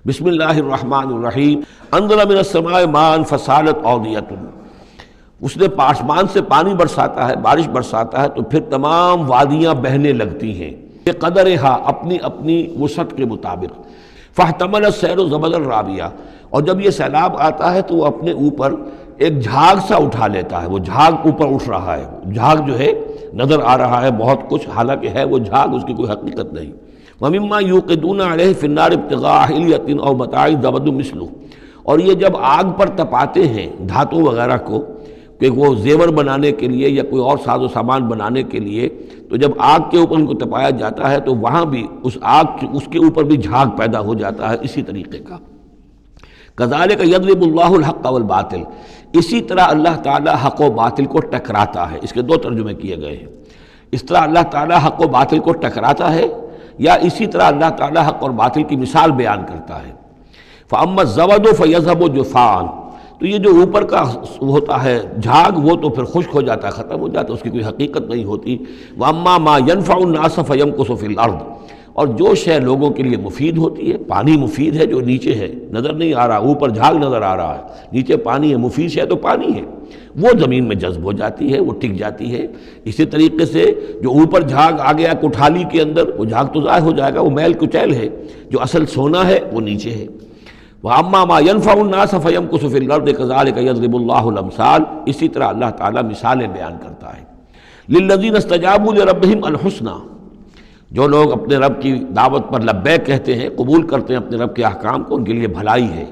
بسم اللہ الرحمن الرحیم انزل من السماء ماء فسالت اودیۃ، اس نے آسمان سے پانی برساتا ہے، بارش برساتا ہے تو پھر تمام وادیاں بہنے لگتی ہیں قدرہا، اپنی اپنی وسعت کے مطابق۔ فاحتمل السیل زبدا رابیہ، اور جب یہ سیلاب آتا ہے تو وہ اپنے اوپر ایک جھاگ سا اٹھا لیتا ہے، وہ جھاگ اوپر اٹھ رہا ہے، جھاگ جو ہے نظر آ رہا ہے بہت کچھ، حالانکہ ہے وہ جھاگ، اس کی کوئی حقیقت نہیں۔ وَمِمَّا يُوقِدُونَ عَلَيْهِ فِي النَّارِ ابْتِغَاءَ حِلْيَةٍ أَوْ مَتَاعٍ زَبَدٌ مِثْلُهُ، اور یہ جب آگ پر تپاتے ہیں دھاتوں وغیرہ کو کہ وہ زیور بنانے کے لیے یا کوئی اور ساز و سامان بنانے کے لیے، تو جب آگ کے اوپر ان کو تپایا جاتا ہے تو وہاں بھی اس کے اوپر بھی جھاگ پیدا ہو جاتا ہے اسی طریقے کا۔ کذالک یضرب اللہ الحق والباطل، اسی طرح اللہ تعالیٰ حق و باطل کو ٹکراتا ہے۔ اس کے دو ترجمے کیے گئے ہیں، اس طرح اللہ تعالیٰ حق و باطل کو ٹکراتا ہے، یا اسی طرح اللہ تعالیٰ حق اور باطل کی مثال بیان کرتا ہے۔ فَأَمَّا الزَّبَدُ فَيَذْهَبُ جُفَاءً، تو یہ جو اوپر کا ہوتا ہے جھاگ وہ تو پھر خشک ہو جاتا ہے، ختم ہو جاتا ہے، اس کی کوئی حقیقت نہیں ہوتی۔ وَأَمَّا مَا يَنْفَعُ النَّاسَ فَيَمْكُثُ فِي الْأَرْضِ، اور جو شے لوگوں کے لیے مفید ہوتی ہے، پانی مفید ہے جو نیچے ہے نظر نہیں آ رہا، اوپر جھاگ نظر آ رہا ہے، نیچے پانی ہے، مفید شے تو پانی ہے، وہ زمین میں جذب ہو جاتی ہے، وہ ٹک جاتی ہے۔ اسی طریقے سے جو اوپر جھاگ آ گیا کوٹھالی کے اندر، وہ جھاگ تو ضائع ہو جائے گا، وہ میل کچیل ہے، جو اصل سونا ہے وہ نیچے ہے۔ وَأَمَّا مَا يَنْفَعُ النَّاسَ فَيَمْكُثُ فِي الْأَرْضِ كَذَلِكَ يَضْرِبُ اللَّهُ الْأَمْثَالَ، اسی طرح اللہ تعالیٰ مثالیں بیان کرتا ہے۔ لِلَّذِينَ اسْتَجَابُوا لِرَبِّهِمْ الْحُسْنَى، جو لوگ اپنے رب کی دعوت پر لبیک کہتے ہیں، قبول کرتے ہیں اپنے رب کے احکام کو، ان کے لیے بھلائی ہے۔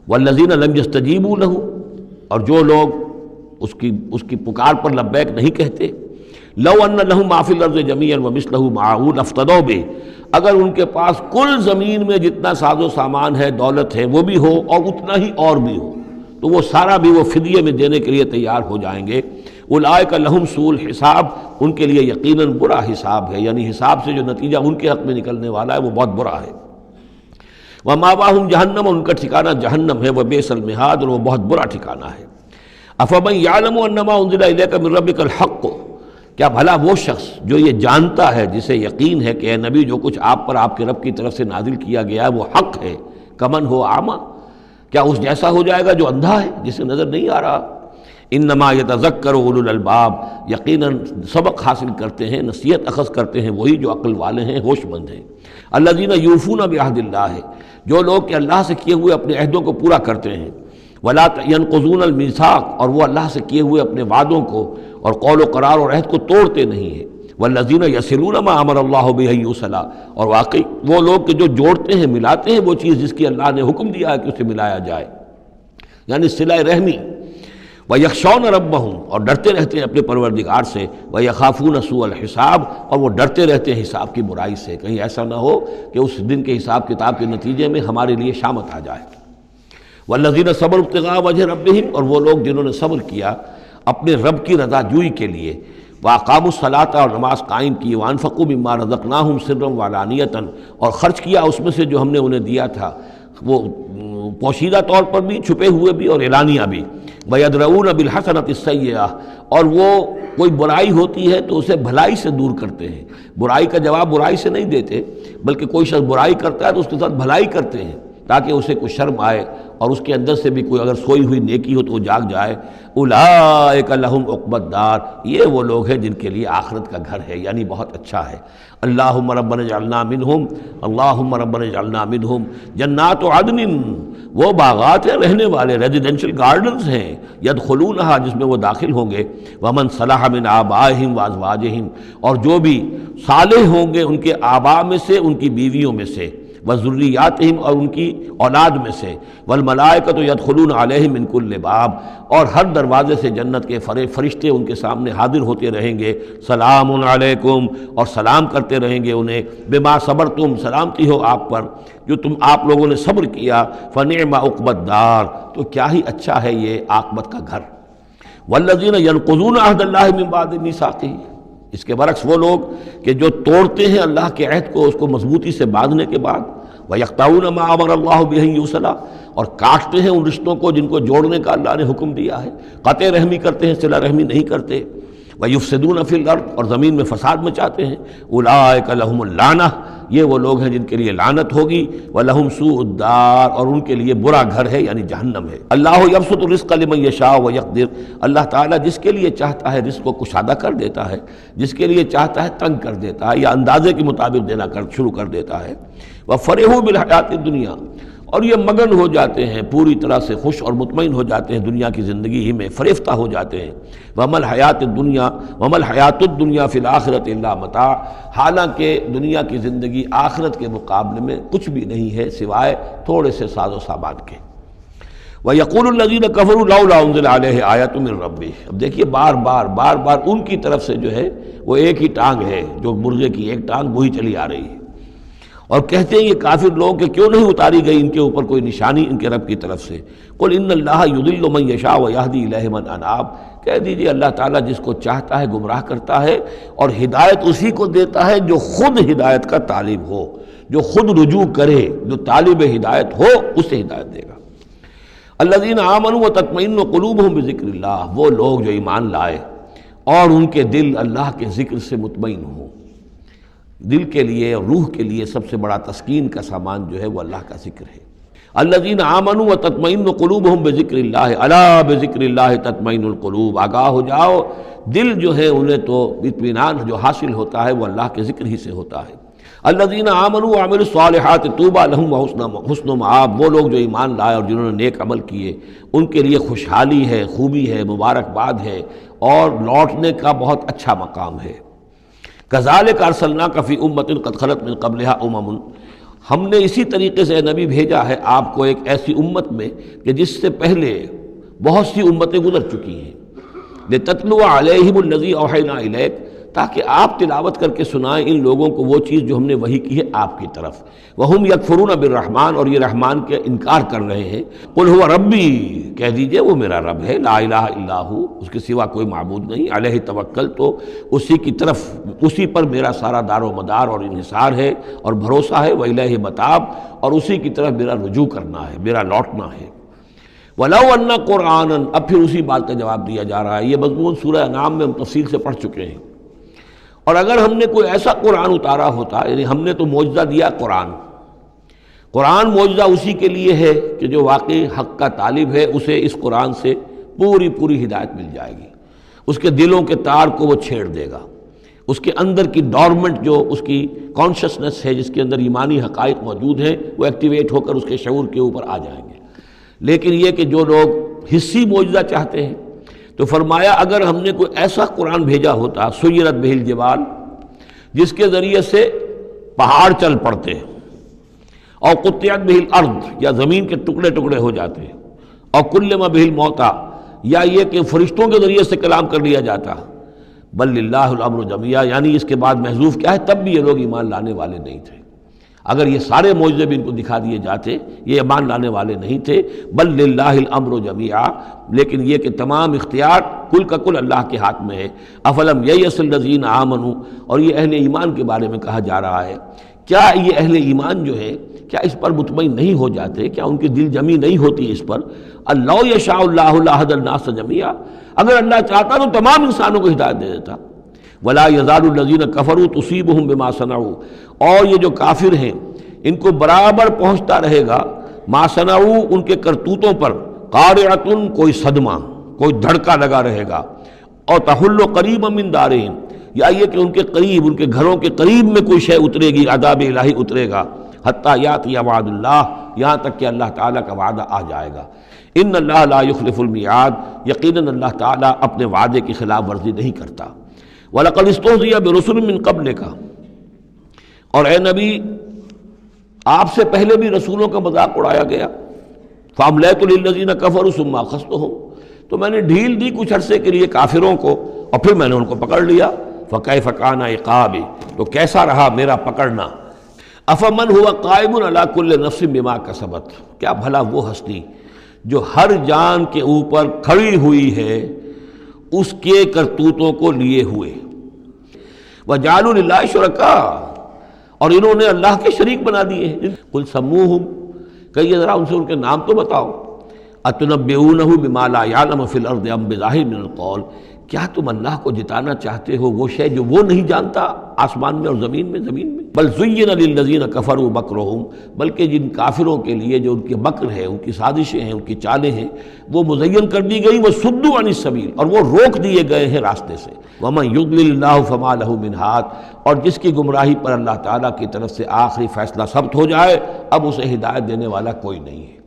وَالَّذِينَ لَمْ يَسْتَجِيبُوا لَهُ، اور جو لوگ اس کی پکار پر لبیک نہیں کہتے، لو ان لهم ما فی الارض جميعا ومثله معه لافتدوا به، اگر ان کے پاس کل زمین میں جتنا ساز و سامان ہے، دولت ہے، وہ بھی ہو اور اتنا ہی اور بھی ہو، تو وہ سارا بھی وہ فدیے میں دینے کے لیے تیار ہو جائیں گے۔ اولئک لهم سوء الحساب، ان کے لیے یقیناً برا حساب ہے، یعنی حساب سے جو نتیجہ ان کے حق میں نکلنے والا ہے وہ بہت برا ہے۔ ومأواہم جہنم، ان کا ٹھکانہ جہنم ہے، وبئس المہاد، اور وہ بہت برا ٹھکانہ ہے۔ افمن یعلم انما انزل الیک من ربک الحق، کیا بھلا وہ شخص جو یہ جانتا ہے، جسے یقین ہے کہ اے نبی جو کچھ آپ پر آپ کے رب کی طرف سے نازل کیا گیا ہے وہ حق ہے، کمن ہو اعمیٰ، کیا اس جیسا ہو جائے گا جو اندھا ہے، جسے نظر نہیں آ رہا۔ انما یتذکر اولو الالباب، یقیناً سبق حاصل کرتے ہیں، نصیحت اخذ کرتے ہیں وہی جو عقل والے ہیں، ہوش مند ہیں۔ الذین یوفون بعہد اللہ، جو لوگ کہ اللہ سے کیے ہوئے اپنے عہدوں کو پورا کرتے ہیں۔ ولا ينقضون الميثاق، اور وہ اللہ سے کیے ہوئے اپنے وعدوں کو اور قول و قرار اور عہد کو توڑتے نہیں ہیں۔ والذین یصلون ما امر اللہ بہ ان یوصل، اور واقعی وہ لوگ کہ جو جوڑتے ہیں، ملاتے ہیں وہ چیز جس کی اللہ نے حکم دیا ہے کہ اسے ملایا جائے، یعنی صلہ رحمی۔ ویخشون ربہم، اور ڈرتے رہتے ہیں اپنے پروردگار سے۔ ویخافون سوء الحساب، اور وہ ڈرتے رہتے ہیں حساب کی برائی سے، کہیں ایسا نہ ہو کہ اس دن کے حساب کتاب کے نتیجے میں ہمارے لیے شامت آ جائے۔ والذین صبروا ابتغاء وجہ ربہم، اور وہ لوگ جنہوں نے صبر کیا اپنے رب کی رضا جوئی کے لیے۔ واقاموا الصلاۃ، اور نماز قائم کی۔ وانفقوا مما رزقناہم سرا وعلانیۃ، اور خرچ کیا اس میں سے جو ہم نے انہیں دیا تھا، وہ پوشیدہ طور پر بھی، چھپے ہوئے بھی اور اعلانیہ بھی۔ ویدرؤون بالحسنۃ السیئۃ، اور وہ کوئی برائی ہوتی ہے تو اسے بھلائی سے دور کرتے ہیں، برائی کا جواب برائی سے نہیں دیتے، بلکہ کوئی شخص برائی کرتا ہے تو اس کے ساتھ بھلائی کرتے ہیں تاکہ اسے کوئی شرم آئے اور اس کے اندر سے بھی کوئی اگر سوئی ہوئی نیکی ہو تو وہ جاگ جائے۔ اولئک لہم عقبی الدار، یہ وہ لوگ ہیں جن کے لیے آخرت کا گھر ہے، یعنی بہت اچھا ہے۔ اللہم ربنا اجعلنا منہم، اللہم ربنا اجعلنا منہم۔ جنات عدن، وہ باغات ہیں رہنے والے، ریزیڈینشل گارڈنز ہیں، یدخلونہا، جس میں وہ داخل ہوں گے۔ ومن صلح من آبائہم وازواجہم، اور جو بھی صالح ہوں گے ان کے آباء میں سے، ان کی بیویوں میں سے، وذریاتہم، اور ان کی اولاد میں سے۔ والملائکۃ یدخلون علیہم من کل باب، اور ہر دروازے سے جنت کے فرشتے ان کے سامنے حاضر ہوتے رہیں گے۔ سلام علیکم، اور سلام کرتے رہیں گے انہیں۔ بما صبرتم، سلامتی ہو آپ پر جو آپ لوگوں نے صبر کیا۔ فنعم عقبی الدار، تو کیا ہی اچھا ہے یہ عاقبت کا گھر۔ والذین ینقضون عہد اللہ من بعد میثاقہ، اس کے برعکس وہ لوگ کہ جو توڑتے ہیں اللہ کے عہد کو، اس کو مضبوطی سے باندھنے کے بعد۔ وَيَقْطَعُونَ مَا أَمَرَ اللَّهُ بِهِ أَن يُوصَلَ، اور کاٹتے ہیں ان رشتوں کو جن کو جوڑنے کا اللہ نے حکم دیا ہے، قطع رحمی کرتے ہیں، صلہ رحمی نہیں کرتے۔ وَيُفْسِدُونَ فِي الْأَرْضِ، اور زمین میں فساد مچاتے ہیں. اولئک لہم اللعنہ، یہ وہ لوگ ہیں جن کے لیے لعنت ہوگی. وَلَهُمْ سُوءُ الدَّارِ، اور ان کے لیے برا گھر ہے یعنی جہنم ہے. اللہ یبسط الرزق لمن یشاء ویقدر، اللہ تعالیٰ جس کے لیے چاہتا ہے رزق کو کشادہ کر دیتا ہے، جس کے لیے چاہتا ہے تنگ کر دیتا ہے یا اندازے کے مطابق دینا شروع کر دیتا ہے. وَفَرِحُوا بِالْحَيَاةِ الدُّنْيَا، اور یہ مگن ہو جاتے ہیں، پوری طرح سے خوش اور مطمئن ہو جاتے ہیں دنیا کی زندگی ہی میں، فریفتہ ہو جاتے ہیں. وَمَا الْحَيَاةُ الدُّنْيَا فِي الْآخِرَةِ إِلَّا مَتَاعٌ، حالانکہ دنیا کی زندگی آخرت کے مقابلے میں کچھ بھی نہیں ہے سوائے تھوڑے سے ساز و سامان کے. وَيَقُولُ الَّذِينَ كَفَرُوا لَوْلَا أُنزِلَ عَلَيْهِ آيَةٌ مِّن رَّبِّهِ، اب دیکھیے بار بار ان کی طرف سے جو ہے وہ ایک ہی ٹانگ ہے، جو مرغے کی ایک ٹانگ وہی چلی آ رہی ہے. اور کہتے ہیں یہ کافر لوگ کہ کیوں نہیں اتاری گئی ان کے اوپر کوئی نشانی ان کے رب کی طرف سے. قل ان اللہ یضل من یشاء ویہدی الیہ من اناب، کہہ دیجئے اللہ تعالیٰ جس کو چاہتا ہے گمراہ کرتا ہے اور ہدایت اسی کو دیتا ہے جو خود ہدایت کا طالب ہو، جو خود رجوع کرے، جو طالب ہدایت ہو اسے ہدایت دے گا. الذین آمنوا وتطمئن قلوبہم بذکر اللہ، وہ لوگ جو ایمان لائے اور ان کے دل اللہ کے ذکر سے مطمئن ہوں. دل کے لیے اور روح کے لیے سب سے بڑا تسکین کا سامان جو ہے وہ اللہ کا ذکر ہے. الذین آمنوا وتطمئن قلوبہم بذکر اللہ، الا بذکر اللہ تطمئن القلوب، آگاہ ہو جاؤ، دل جو ہے انہیں تو اطمینان جو حاصل ہوتا ہے وہ اللہ کے ذکر ہی سے ہوتا ہے. الذین آمنوا وعملوا الصالحات طوبی لہم وحسن مآب، وہ لوگ جو ایمان لائے اور جنہوں نے نیک عمل کیے ان کے لیے خوشحالی ہے، خوبی ہے، مبارکباد ہے اور لوٹنے کا بہت اچھا مقام ہے. کذالک ارسلناک فی امۃ قد خلت من قبلھا امم، ہم نے اسی طریقے سے نبی بھیجا ہے آپ کو ایک ایسی امت میں کہ جس سے پہلے بہت سی امتیں گزر چکی ہیں. لتتلو علیہم الذی اوحینا الیک، تاکہ آپ تلاوت کر کے سنائیں ان لوگوں کو وہ چیز جو ہم نے وحی کی ہے آپ کی طرف. وہم یکفرون بالرحمن، اور یہ رحمان کے انکار کر رہے ہیں. قل هو ربی، کہہ دیجئے وہ میرا رب ہے، لا الہ الا ہو، اس کے سوا کوئی معبود نہیں. علیہ توکل، تو اسی کی طرف، اسی پر میرا سارا دار و مدار اور انحصار ہے اور بھروسہ ہے. وإلیہ متاب، اور اسی کی طرف میرا رجوع کرنا ہے، میرا لوٹنا ہے. وَلَوْ أَنَّ قُرْآنًا، اب پھر اسی بات کا جواب دیا جا رہا ہے. یہ مضمون سورہ انعام میں ہم تفصیل سے پڑھ چکے ہیں. اور اگر ہم نے کوئی ایسا قرآن اتارا ہوتا، یعنی ہم نے تو معجزہ دیا قرآن معجزہ اسی کے لیے ہے کہ جو واقعی حق کا طالب ہے اسے اس قرآن سے پوری ہدایت مل جائے گی. اس کے دلوں کے تار کو وہ چھیڑ دے گا، اس کے اندر کی ڈورمنٹ جو اس کی کانشسنس ہے، جس کے اندر ایمانی حقائق موجود ہیں، وہ ایکٹیویٹ ہو کر اس کے شعور کے اوپر آ جائیں گے. لیکن یہ کہ جو لوگ حصی معجزہ چاہتے ہیں، تو فرمایا اگر ہم نے کوئی ایسا قرآن بھیجا ہوتا، سیرت بہ الجبال، جس کے ذریعے سے پہاڑ چل پڑتے اور قطعت بہ الارض، یا زمین کے ٹکڑے ٹکڑے ہو جاتے، اور کلم بہ الموتیٰ، یا یہ کہ فرشتوں کے ذریعے سے کلام کر لیا جاتا. بل للہ الامر جمیعا، یعنی اس کے بعد محذوف کیا ہے، تب بھی یہ لوگ ایمان لانے والے نہیں تھے. اگر یہ سارے معجزے بھی ان کو دکھا دیے جاتے یہ ایمان لانے والے نہیں تھے. بل للہ الامر جمیعا، لیکن یہ کہ تمام اختیار کل کا کل اللہ کے ہاتھ میں ہے. افلم ییأس الذین آمنوا، اور یہ اہل ایمان کے بارے میں کہا جا رہا ہے. کیا یہ اہل ایمان جو ہے کیا اس پر مطمئن نہیں ہو جاتے؟ کیا ان کی دل جمی نہیں ہوتی اس پر؟ اللہ یشاء اللہ لہدی الناس جمیعا، اگر اللہ چاہتا تو تمام انسانوں کو ہدایت دے دیتا. ولا یزال الذین کفروا تصیبہم بما صنعوا، اور یہ جو کافر ہیں ان کو برابر پہنچتا رہے گا ما صنعوا، ان کے کرتوتوں پر، قارعۃ، کوئی صدمہ، کوئی دھڑکا لگا رہے گا. اور تحل قریبا من دارہم، یا یہ کہ ان کے قریب، ان کے گھروں کے قریب میں کوئی شے اترے گی، عذاب الہی اترے گا. حتیٰ یاتی وعد اللہ، یہاں تک کہ اللہ تعالیٰ کا وعدہ آ جائے گا. ان اللہ لا یخلف المیعاد، یقیناً اللہ تعالیٰ اپنے وعدے کی خلاف ورزی نہیں کرتا. وَلَقَدِ اسْتُهْزِئَ بِرُسُلٍ مِّن قَبْلِكَ، اور اے نبی آپ سے پہلے بھی رسولوں کا مذاق اڑایا گیا. فَأَمْلَيْتُ لِلَّذِينَ كَفَرُوا ثُمَّ أَخَذْتُهُمْ، تو میں نے ڈھیل دی کچھ عرصے کے لیے کافروں کو اور پھر میں نے ان کو پکڑ لیا. فَكَيْفَ كَانَ عِقَابِ، تو کیسا رہا میرا پکڑنا. أَفَمَنْ هُوَ قَائِمٌ عَلَى كُلِّ نَفْسٍ بِمَا كَسَبَتْ، کیا بھلا وہ ہستی جو ہر جان کے اوپر کھڑی ہوئی ہے اس کے کرتوتوں کو لیے ہوئے. وَجَعَلُوا لِلَّهِ شُرَكَاءَ، اور انہوں نے اللہ کے شریک بنا دیے ہیں. قُلْ سَمُّوهُمْ، کہیے ذرا ان سے ان کے نام تو بتاؤ. أَتُنَبِّئُونَهُ بِمَا لَا يَعْلَمُ فِي الْأَرْضِ أَمْ بِظَاهِرٍ مِّنَ الْقَوْلِ، کیا تم اللہ کو جتانا چاہتے ہو وہ شے جو وہ نہیں جانتا آسمان میں اور زمین میں بل زین للذین کفروا مکرہم، بلکہ جن کافروں کے لیے جو ان کے مکر ہے، ان کی سازشیں ہیں، ان کی چالیں ہیں، وہ مزین کر دی گئی، وصدوا عن السبیل، اور وہ روک دیے گئے ہیں راستے سے۔ ومن یضلل اللہ فما لہ من ہاد، اور جس کی گمراہی پر اللہ تعالیٰ کی طرف سے آخری فیصلہ ثبت ہو جائے اب اسے ہدایت دینے والا کوئی نہیں ہے۔